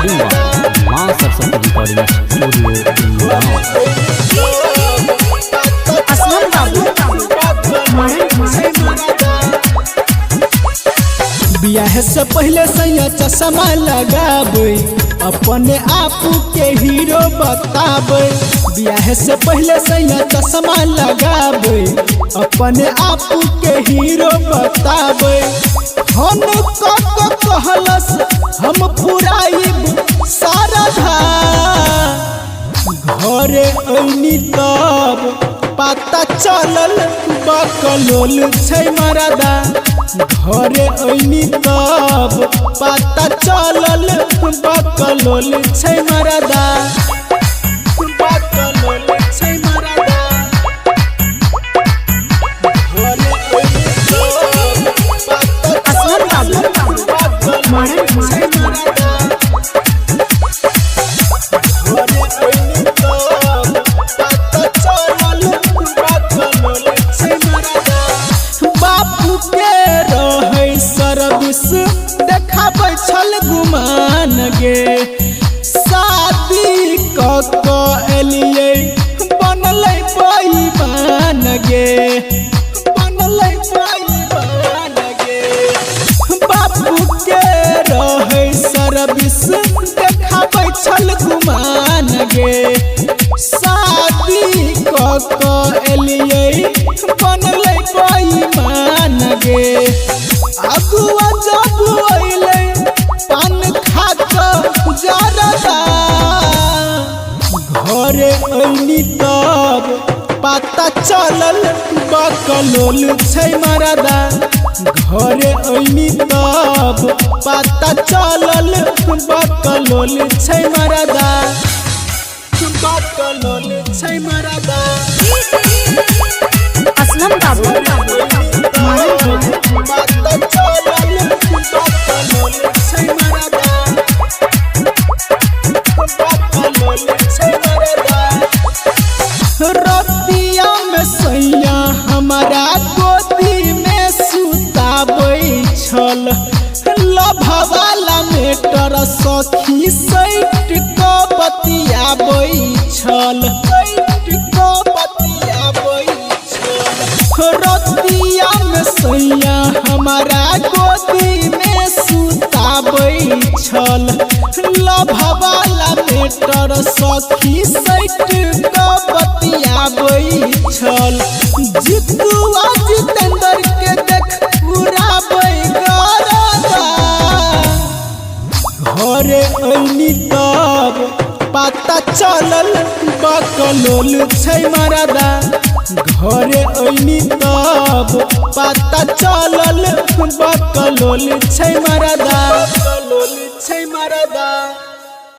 Recording मां Saraswati recording बियाह से पहले सैया चश्मा लगाबे अपने आप के हीरो बताबे। बियाह से पहले सैया चश्मा लगाबे अपने आप के हीरो बताबे। हम कहलस हम पुराइब सारा घरे ऐनी तब पता चलल बकलोल छै मरदा। घरे ऐनी तब पता चलल बकलोल छै मरदा। बकलोल छै मरदा। घरे ऐनी तब पता चलल बकलोल छै मरदा। देखाबै छल गुमान गे शादी कलिए बनलै बेईमान गे। बनलै बेईमान गे बापू के रहे सर्विस देखाबै छल गुमान गे शादी कलिए बनलै बेईमान गे। अगुआ जब अइले पान खाक जरदा घरे ऐनी तब पता चलल बकलोल छै मरदा। घरे ऐनी तब पता चलल बकलोल छै मरदा। बकलोल छै मरदा। असलम बाबू रतिया में सैया हमारा गोदी में सुताबै छल। लभवाला मेटर सखी सैट क बतियाबै छल। रतिया में सैया हमारा गोदी में सुताबै छल। लभवाला मेटर सखी सैट क बतियाबै छल। जितुआ जितेंद्र के देख उड़ाबै गरदा। घरे ऐनी तब पता चलल बकलोल छै मरदा। घरे ऐनी तब पता चलल बकलोल छै मरदा। बकलोल छै मरदा।